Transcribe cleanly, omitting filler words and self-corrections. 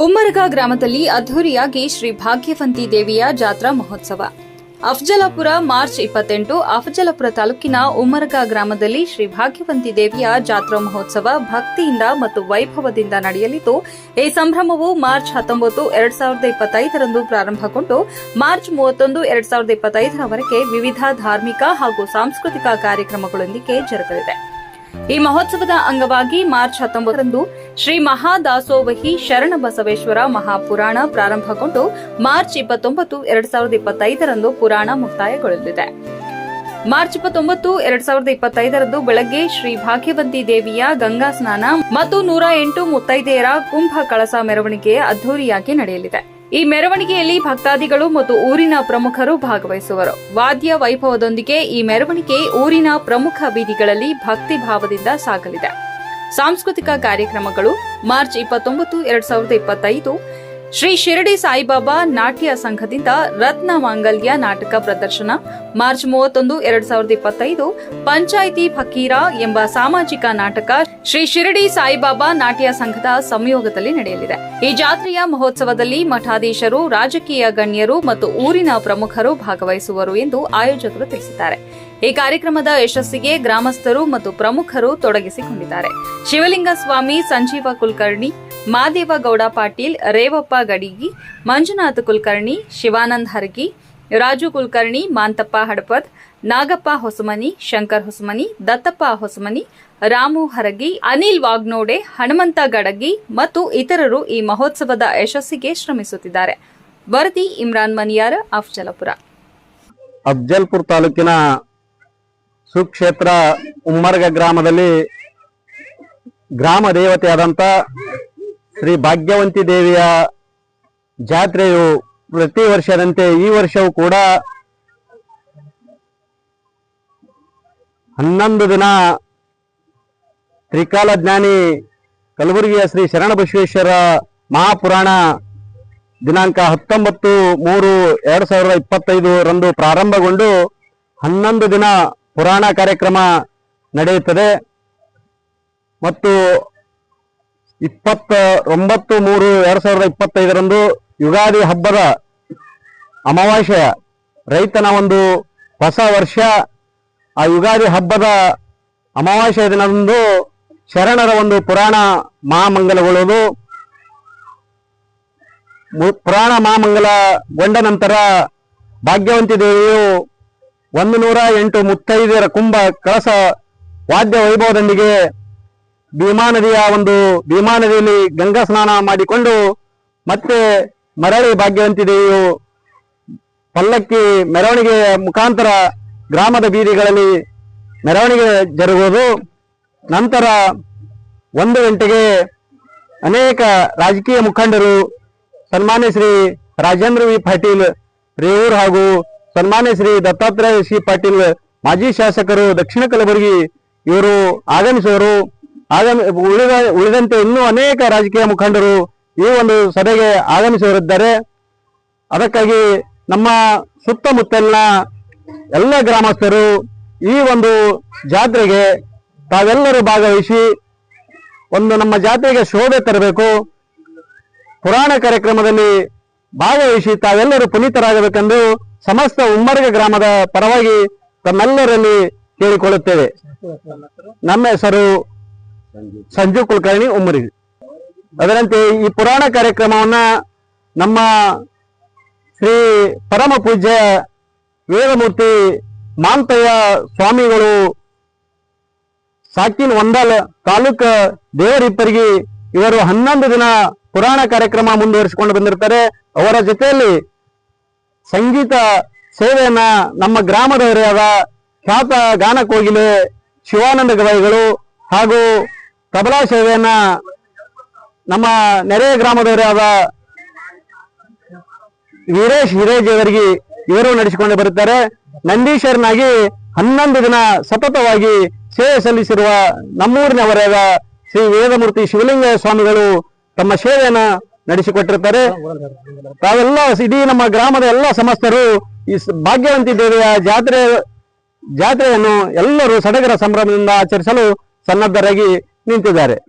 ಉಮ್ಮರಗ ಗ್ರಾಮದಲ್ಲಿ ಅದ್ದೂರಿಯಾಗಿ ಶ್ರೀ ಭಾಗ್ಯವಂತಿ ದೇವಿಯ ಜಾತ್ರಾ ಮಹೋತ್ಸವ. ಅಫಜಲಪುರ ಮಾರ್ಚ್ 28 ಅಫಜಲಪುರ ತಾಲೂಕಿನ ಉಮ್ಮರಗ ಗ್ರಾಮದಲ್ಲಿ ಶ್ರೀ ಭಾಗ್ಯವಂತಿ ದೇವಿಯ ಜಾತ್ರಾ ಮಹೋತ್ಸವ ಭಕ್ತಿಯಿಂದ ಮತ್ತು ವೈಭವದಿಂದ ನಡೆಯಲಿದ್ದು, ಈ ಸಂಭ್ರಮವು ಮಾರ್ಚ್ 19, 2025ರಂದು ಪ್ರಾರಂಭಗೊಂಡು ಮಾರ್ಚ್ 31, 2025ರವರೆಗೆ ವಿವಿಧ ಧಾರ್ಮಿಕ ಹಾಗೂ ಸಾಂಸ್ಕೃತಿಕ ಕಾರ್ಯಕ್ರಮಗಳೊಂದಿಗೆ ಜರುಗಲಿದೆ. ಈ ಮಹೋತ್ಸವದ ಅಂಗವಾಗಿ ಮಾರ್ಚ್ 19ರಂದು ಶ್ರೀ ಮಹಾದಾಸೋಹಿ ಶರಣಬಸವೇಶ್ವರ ಮಹಾಪುರಾಣ ಪ್ರಾರಂಭಗೊಂಡು ಮಾರ್ಚ್ 29, 2025ರಂದು ಪುರಾಣ ಮುಕ್ತಾಯಗೊಳ್ಳಲಿದೆ. ಮಾರ್ಚ್ 29, 2025ರಂದು ಬೆಳಗ್ಗೆ ಶ್ರೀ ಭಾಗ್ಯವಂತಿ ದೇವಿಯ ಗಂಗಾ ಸ್ನಾನ ಮತ್ತು 108 ಮುತ್ತೈದೆಯರ ಕುಂಭ ಕಳಸ ಮೆರವಣಿಗೆ ಅದ್ದೂರಿಯಾಗಿ ನಡೆಯಲಿದೆ. ಈ ಮೆರವಣಿಗೆಯಲ್ಲಿ ಭಕ್ತಾದಿಗಳು ಮತ್ತು ಊರಿನ ಪ್ರಮುಖರು ಭಾಗವಹಿಸುವರು. ವಾದ್ಯ ವೈಭವದೊಂದಿಗೆ ಈ ಮೆರವಣಿಗೆ ಊರಿನ ಪ್ರಮುಖ ಬೀದಿಗಳಲ್ಲಿ ಭಕ್ತಿ ಭಾವದಿಂದ ಸಾಗಲಿದೆ. ಸಾಂಸ್ಕೃತಿಕ ಕಾರ್ಯಕ್ರಮಗಳು ಮಾರ್ಚ್ 29, 2025 ಶ್ರೀ ಶಿರಡಿ ಸಾಯಿಬಾಬಾ ನಾಟ್ಯ ಸಂಘದಿಂದ ರತ್ನ ಮಾಂಗಲ್ಯ ನಾಟಕ ಪ್ರದರ್ಶನ. ಮಾರ್ಚ್ 31, 2025 ಪಂಚಾಯಿತಿ ಫಕೀರ ಎಂಬ ಸಾಮಾಜಿಕ ನಾಟಕ ಶ್ರೀ ಶಿರಡಿ ಸಾಯಿಬಾಬಾ ನಾಟ್ಯ ಸಂಘದ ಸಂಯೋಗದಲ್ಲಿ ನಡೆಯಲಿದೆ. ಈ ಜಾತ್ರೆಯ ಮಹೋತ್ಸವದಲ್ಲಿ ಮಠಾಧೀಶರು, ರಾಜಕೀಯ ಗಣ್ಯರು ಮತ್ತು ಊರಿನ ಪ್ರಮುಖರು ಭಾಗವಹಿಸುವರು ಎಂದು ಆಯೋಜಕರು ತಿಳಿಸಿದ್ದಾರೆ. ಈ ಕಾರ್ಯಕ್ರಮದ ಯಶಸ್ಸಿಗೆ ಗ್ರಾಮಸ್ಥರು ಮತ್ತು ಪ್ರಮುಖರು ತೊಡಗಿಸಿಕೊಂಡಿದ್ದಾರೆ. ಶಿವಲಿಂಗ ಸ್ವಾಮಿ, ಸಂಜೀವ ಕುಲಕರ್ಣಿ, ಮಾದೇವಗೌಡ ಪಾಟೀಲ್, ರೇವಪ್ಪ ಗಡಿಗಿ, ಮಂಜುನಾಥ ಕುಲಕರ್ಣಿ, ಶಿವಾನಂದ ಹರಗಿ, ರಾಜು ಕುಲಕರ್ಣಿ, ಮಾಂತಪ್ಪ ಹಡಪದ್, ನಾಗಪ್ಪ ಹೊಸಮನಿ, ಶಂಕರ್ ಹೊಸಮನಿ, ದತ್ತಪ್ಪ ಹೊಸಮನಿ, ರಾಮು ಹರಗಿ, ಅನಿಲ್ ವಾಗ್ನೋಡೆ, ಹನುಮಂತ ಗಡಗಿ ಮತ್ತು ಇತರರು ಈ ಮಹೋತ್ಸವದ ಯಶಸ್ಸಿಗೆ ಶ್ರಮಿಸುತ್ತಿದ್ದಾರೆ. ವರದಿ ಇಮ್ರಾನ್ ಮನಿಯಾರ್, ಅಫಜಲಪುರ. ಅಫಜಲಪುರ ತಾಲೂಕಿನ ಸುಕ್ಷೇತ್ರ ಉಮ್ಮರಗ ಗ್ರಾಮದಲ್ಲಿ ಗ್ರಾಮ ದೇವತೆಯಾದಂಥ ಶ್ರೀ ಭಾಗ್ಯವಂತಿ ದೇವಿಯ ಜಾತ್ರೆಯು ಪ್ರತಿ ವರ್ಷದಂತೆ ಈ ವರ್ಷವೂ ಕೂಡ 11 ದಿನ ತ್ರಿಕಾಲ ಜ್ಞಾನಿ ಕಲಬುರಗಿಯ ಶ್ರೀ ಶರಣಬಸವೇಶ್ವರ ಮಹಾಪುರಾಣ ದಿನಾಂಕ 19/3/2025ರಂದು ಪ್ರಾರಂಭಗೊಂಡು 11 ದಿನ ಪುರಾಣ ಕಾರ್ಯಕ್ರಮ ನಡೆಯುತ್ತದೆ ಮತ್ತು 29/3/2025ರಂದು ಯುಗಾದಿ ಹಬ್ಬದ ಅಮಾವಾಸ್ಯೆಯ ರೈತನ ಒಂದು ಹೊಸ ವರ್ಷ. ಆ ಯುಗಾದಿ ಹಬ್ಬದ ಅಮಾವಾಸ್ಯೆಯ ದಿನದಂದು ಶರಣರ ಒಂದು ಪುರಾಣ ಮಹಾಮಂಗಲಗೊಳ್ಳುವುದು. ಪುರಾಣ ಮಹಾಮಂಗಲಗೊಂಡ ನಂತರ ಭಾಗ್ಯವಂತಿ ದೇವಿಯು 108 ಮುತ್ತೈದೆಯರ ಕುಂಭ ಕಳಸ ವಾದ್ಯ ವೈಭವದೊಂದಿಗೆ ಭೀಮಾ ನದಿಯಲ್ಲಿ ಗಂಗಾ ಸ್ನಾನ ಮಾಡಿಕೊಂಡು ಮತ್ತೆ ಮರಳಿ ಭಾಗ್ಯವಂತಿ ದೇವಿಯು ಪಲ್ಲಕ್ಕಿ ಮೆರವಣಿಗೆ ಮುಖಾಂತರ ಗ್ರಾಮದ ಬೀದಿಗಳಲ್ಲಿ ಮೆರವಣಿಗೆ ಜರುಗುವುದು. ನಂತರ 1 ಗಂಟೆಗೆ ಅನೇಕ ರಾಜಕೀಯ ಮುಖಂಡರು, ಸನ್ಮಾನ್ಯ ಶ್ರೀ ರಾಜೇಂದ್ರ ವಿ ಪಾಟೀಲ್ ರೇವೂರ್ ಹಾಗೂ ಸನ್ಮಾನ್ಯ ಶ್ರೀ ದತ್ತಾತ್ರೇಯ ಸಿ ಪಾಟೀಲ್ ಮಾಜಿ ಶಾಸಕರು ದಕ್ಷಿಣ ಕಲಬುರಗಿ ಇವರು ಆಗಮಿಸುವರು. ಉಳಿದಂತೆ ಇನ್ನೂ ಅನೇಕ ರಾಜಕೀಯ ಮುಖಂಡರು ಈ ಒಂದು ಸಭೆಗೆ ಆಗಮಿಸುವರಿದ್ದಾರೆ. ಅದಕ್ಕಾಗಿ ನಮ್ಮ ಸುತ್ತಮುತ್ತಲಿನ ಎಲ್ಲ ಗ್ರಾಮಸ್ಥರು ಈ ಒಂದು ಜಾತ್ರೆಗೆ ತಾವೆಲ್ಲರೂ ಭಾಗವಹಿಸಿ ನಮ್ಮ ಜಾತ್ರೆಗೆ ಶೋಭೆ ತರಬೇಕು. ಪುರಾಣ ಕಾರ್ಯಕ್ರಮದಲ್ಲಿ ಭಾಗವಹಿಸಿ ತಾವೆಲ್ಲರೂ ಪುನೀತರಾಗಬೇಕೆಂದು ಸಮಸ್ತ ಉಮ್ಮರಗ ಗ್ರಾಮದ ಪರವಾಗಿ ತಮ್ಮೆಲ್ಲರಲ್ಲಿ ಕೇಳಿಕೊಳ್ಳುತ್ತೇವೆ. ನಮ್ಮ ಹೆಸರು ಸಂಜು ಕುಲಕರ್ಣಿ, ಉಮ್ಮರಗಿ. ಅದರಂತೆ ಈ ಪುರಾಣ ಕಾರ್ಯಕ್ರಮವನ್ನ ನಮ್ಮ ಶ್ರೀ ಪರಮ ಪೂಜ್ಯ ವೇದಮೂರ್ತಿ ಮಾಂತಯ್ಯ ಸ್ವಾಮಿಗಳು ಸಾಕಿನ್ ಒಂದಲ್ ತಾಲೂಕ್ ದೇವರಿಪ್ಪರಿಗೆ ಇವರು 11 ದಿನ ಪುರಾಣ ಕಾರ್ಯಕ್ರಮ ಮುಂದುವರಿಸಿಕೊಂಡು ಬಂದಿರ್ತಾರೆ. ಅವರ ಜೊತೆಯಲ್ಲಿ ಸಂಗೀತ ಸೇವೆಯನ್ನ ನಮ್ಮ ಗ್ರಾಮದವರೇ ಆದ ಖ್ಯಾತ ಗಾನ ಕೋಗಿಲೆ ಶಿವಾನಂದ ಗವಾಯಿಗಳು ಹಾಗೂ ತಬಲಾ ಸೇವೆಯನ್ನ ನಮ್ಮ ನೆರೆಯ ಗ್ರಾಮದವರೇ ಆದ ವೀರೇಶ್ ಹಿರೇಜಿಯವರಿಗೆ ಇವರು ನಡೆಸಿಕೊಂಡು ಬರುತ್ತಾರೆ. ನಂದೀಶ್ವರನಾಗಿ 11 ದಿನ ಸತತವಾಗಿ ಸೇವೆ ಸಲ್ಲಿಸಿರುವ ನಮ್ಮೂರಿನವರಾದ ಶ್ರೀ ವೇದಮೂರ್ತಿ ಶಿವಲಿಂಗ ಸ್ವಾಮಿಗಳು ತಮ್ಮ ಸೇವೆಯನ್ನ ನಡೆಸಿಕೊಟ್ಟಿರ್ತಾರೆ. ತಾವೆಲ್ಲ ಇಡೀ ನಮ್ಮ ಗ್ರಾಮದ ಎಲ್ಲ ಸಮಸ್ತರು ಈ ಭಾಗ್ಯವಂತಿ ದೇವಿಯ ಜಾತ್ರೆಯನ್ನು ಎಲ್ಲರೂ ಸಡಗರ ಸಂಭ್ರಮದಿಂದ ಆಚರಿಸಲು ಸನ್ನದ್ಧರಾಗಿ ನಿಂತಿದ್ದಾರೆ.